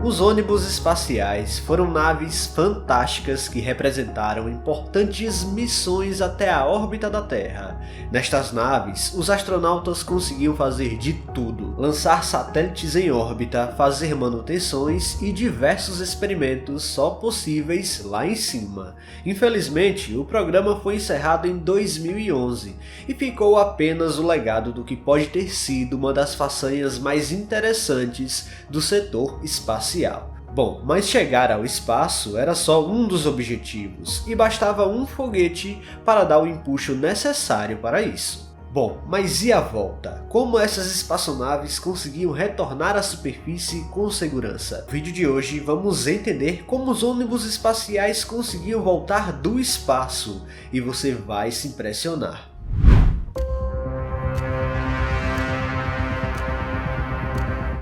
Os ônibus espaciais foram naves fantásticas que representaram importantes missões até a órbita da Terra. Nestas naves, os astronautas conseguiam fazer de tudo: lançar satélites em órbita, fazer manutenções e diversos experimentos só possíveis lá em cima. Infelizmente, o programa foi encerrado em 2011 e ficou apenas o legado do que pode ter sido uma das façanhas mais interessantes do setor espacial. Bom, mas chegar ao espaço era só um dos objetivos, e bastava um foguete para dar o empuxo necessário para isso. Bom, mas e a volta? Como essas espaçonaves conseguiam retornar à superfície com segurança? No vídeo de hoje vamos entender como os ônibus espaciais conseguiam voltar do espaço, e você vai se impressionar.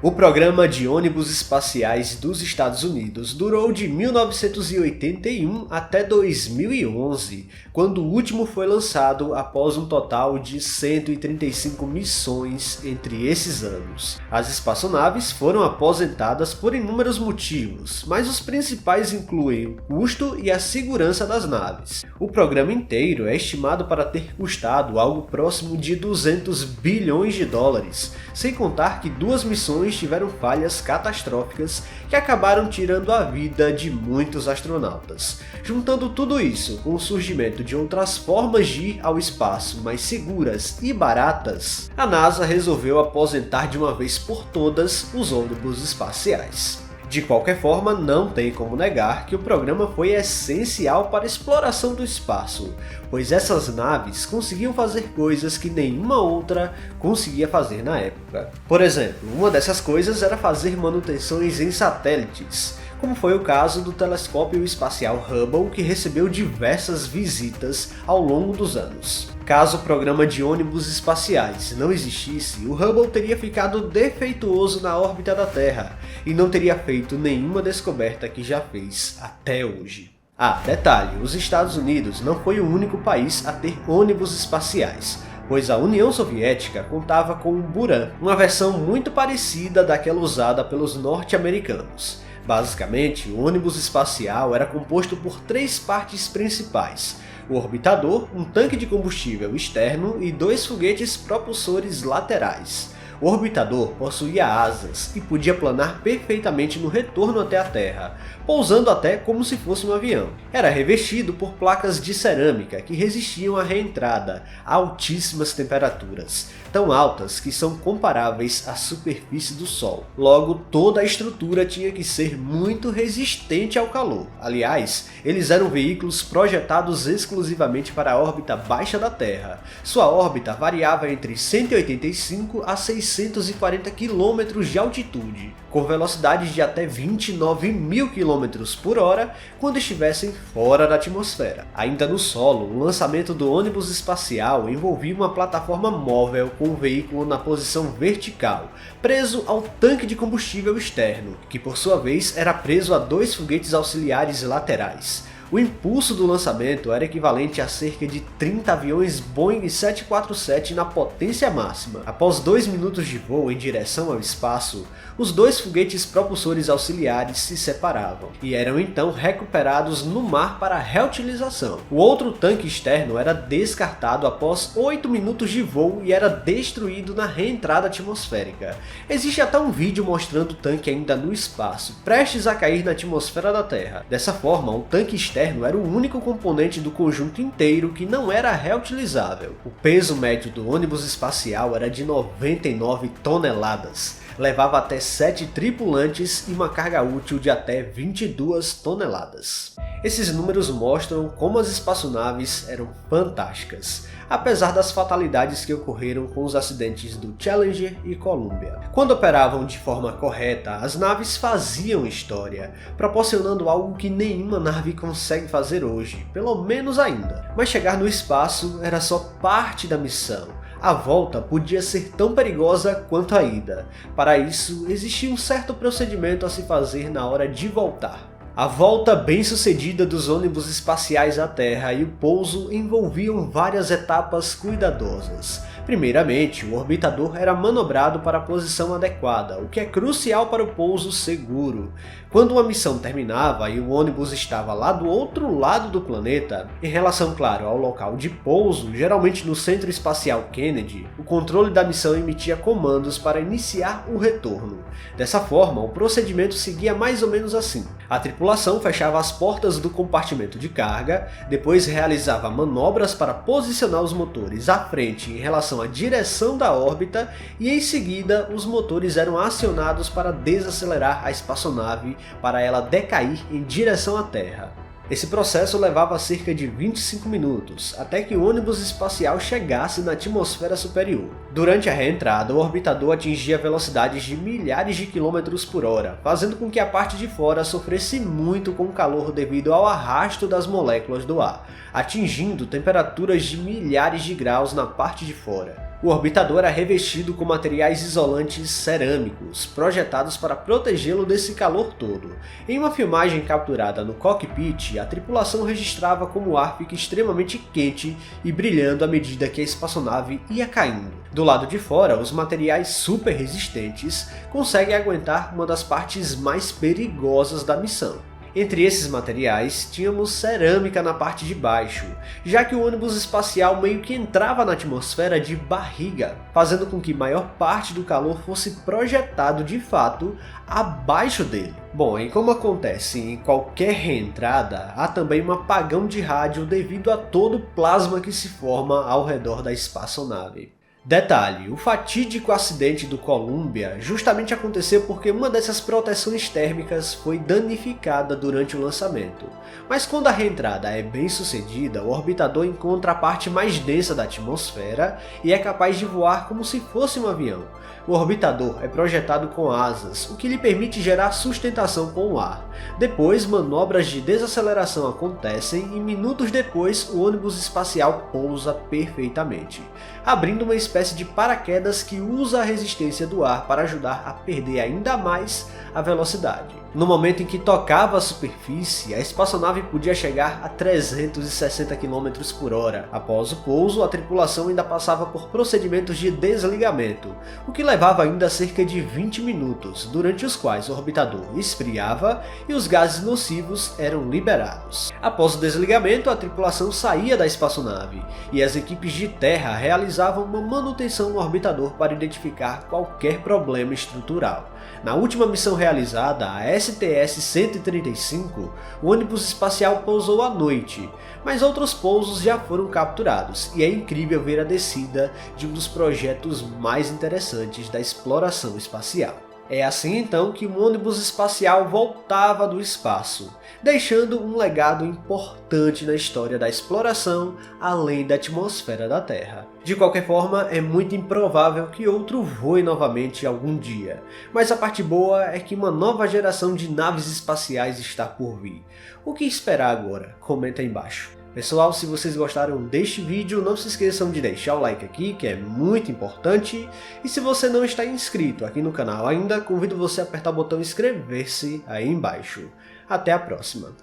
O programa de ônibus espaciais dos Estados Unidos durou de 1981 até 2011, quando o último foi lançado após um total de 135 missões entre esses anos. As espaçonaves foram aposentadas por inúmeros motivos, mas os principais incluem o custo e a segurança das naves. O programa inteiro é estimado para ter custado algo próximo de 200 bilhões de dólares, sem contar que duas missões tiveram falhas catastróficas que acabaram tirando a vida de muitos astronautas. Juntando tudo isso com o surgimento de outras formas de ir ao espaço mais seguras e baratas, a NASA resolveu aposentar de uma vez por todas os ônibus espaciais. De qualquer forma, não tem como negar que o programa foi essencial para a exploração do espaço, pois essas naves conseguiam fazer coisas que nenhuma outra conseguia fazer na época. Por exemplo, uma dessas coisas era fazer manutenções em satélites, como foi o caso do telescópio espacial Hubble, que recebeu diversas visitas ao longo dos anos. Caso o programa de ônibus espaciais não existisse, o Hubble teria ficado defeituoso na órbita da Terra e não teria feito nenhuma descoberta que já fez até hoje. Ah, detalhe, os Estados Unidos não foi o único país a ter ônibus espaciais, pois a União Soviética contava com o Buran, uma versão muito parecida daquela usada pelos norte-americanos. Basicamente, o ônibus espacial era composto por três partes principais: o orbitador, um tanque de combustível externo e dois foguetes propulsores laterais. O orbitador possuía asas e podia planar perfeitamente no retorno até a Terra, pousando até como se fosse um avião. Era revestido por placas de cerâmica que resistiam à reentrada a altíssimas temperaturas, tão altas que são comparáveis à superfície do Sol. Logo, toda a estrutura tinha que ser muito resistente ao calor. Aliás, eles eram veículos projetados exclusivamente para a órbita baixa da Terra. Sua órbita variava entre 185 a 640 km de altitude, com velocidades de até 29.000 km por hora quando estivessem fora da atmosfera. Ainda no solo, o lançamento do ônibus espacial envolvia uma plataforma móvel com o veículo na posição vertical, preso ao tanque de combustível externo, que por sua vez era preso a dois foguetes auxiliares laterais. O impulso do lançamento era equivalente a cerca de 30 aviões Boeing 747 na potência máxima. Após 2 minutos de voo em direção ao espaço, os dois foguetes propulsores auxiliares se separavam e eram então recuperados no mar para reutilização. O outro tanque externo era descartado após 8 minutos de voo e era destruído na reentrada atmosférica. Existe até um vídeo mostrando o tanque ainda no espaço, prestes a cair na atmosfera da Terra. Dessa forma, o tanque externo era o único componente do conjunto inteiro que não era reutilizável. O peso médio do ônibus espacial era de 99 toneladas. Levava até 7 tripulantes e uma carga útil de até 22 toneladas. Esses números mostram como as espaçonaves eram fantásticas, apesar das fatalidades que ocorreram com os acidentes do Challenger e Columbia. Quando operavam de forma correta, as naves faziam história, proporcionando algo que nenhuma nave consegue fazer hoje, pelo menos ainda. Mas chegar no espaço era só parte da missão. A volta podia ser tão perigosa quanto a ida. Para isso, existia um certo procedimento a se fazer na hora de voltar. A volta bem-sucedida dos ônibus espaciais à Terra e o pouso envolviam várias etapas cuidadosas. Primeiramente, o orbitador era manobrado para a posição adequada, o que é crucial para o pouso seguro. Quando uma missão terminava e o ônibus estava lá do outro lado do planeta, em relação, claro, ao local de pouso, geralmente no Centro Espacial Kennedy, o controle da missão emitia comandos para iniciar o retorno. Dessa forma, o procedimento seguia mais ou menos assim. A tripulação fechava as portas do compartimento de carga, depois realizava manobras para posicionar os motores à frente em relação à direção da órbita e em seguida os motores eram acionados para desacelerar a espaçonave para ela decair em direção à Terra. Esse processo levava cerca de 25 minutos, até que o ônibus espacial chegasse na atmosfera superior. Durante a reentrada, o orbitador atingia velocidades de milhares de quilômetros por hora, fazendo com que a parte de fora sofresse muito com o calor devido ao arrasto das moléculas do ar, atingindo temperaturas de milhares de graus na parte de fora. O orbitador era revestido com materiais isolantes cerâmicos, projetados para protegê-lo desse calor todo. Em uma filmagem capturada no cockpit, a tripulação registrava como o ar fica extremamente quente e brilhando à medida que a espaçonave ia caindo. Do lado de fora, os materiais super resistentes conseguem aguentar uma das partes mais perigosas da missão. Entre esses materiais, tínhamos cerâmica na parte de baixo, já que o ônibus espacial meio que entrava na atmosfera de barriga, fazendo com que maior parte do calor fosse projetado de fato abaixo dele. Bom, e como acontece em qualquer reentrada, há também um apagão de rádio devido a todo o plasma que se forma ao redor da espaçonave. Detalhe, o fatídico acidente do Columbia justamente aconteceu porque uma dessas proteções térmicas foi danificada durante o lançamento. Mas quando a reentrada é bem sucedida, o orbitador encontra a parte mais densa da atmosfera e é capaz de voar como se fosse um avião. O orbitador é projetado com asas, o que lhe permite gerar sustentação com o ar. Depois, manobras de desaceleração acontecem e minutos depois o ônibus espacial pousa perfeitamente, abrindo uma espécie de paraquedas que usa a resistência do ar para ajudar a perder ainda mais a velocidade. No momento em que tocava a superfície, a espaçonave podia chegar a 360 km por hora. Após o pouso, a tripulação ainda passava por procedimentos de desligamento, o que levava ainda cerca de 20 minutos, durante os quais o orbitador esfriava e os gases nocivos eram liberados. Após o desligamento, a tripulação saía da espaçonave e as equipes de terra realizavam uma manutenção no orbitador para identificar qualquer problema estrutural. Na última missão realizada, a STS-135, o ônibus espacial pousou à noite, mas outros pousos já foram capturados, e é incrível ver a descida de um dos projetos mais interessantes da exploração espacial. É assim então que um ônibus espacial voltava do espaço, deixando um legado importante na história da exploração além da atmosfera da Terra. De qualquer forma, é muito improvável que outro voe novamente algum dia, mas a parte boa é que uma nova geração de naves espaciais está por vir. O que esperar agora? Comenta aí embaixo. Pessoal, se vocês gostaram deste vídeo, não se esqueçam de deixar o like aqui, que é muito importante. E se você não está inscrito aqui no canal ainda, convido você a apertar o botão inscrever-se aí embaixo. Até a próxima!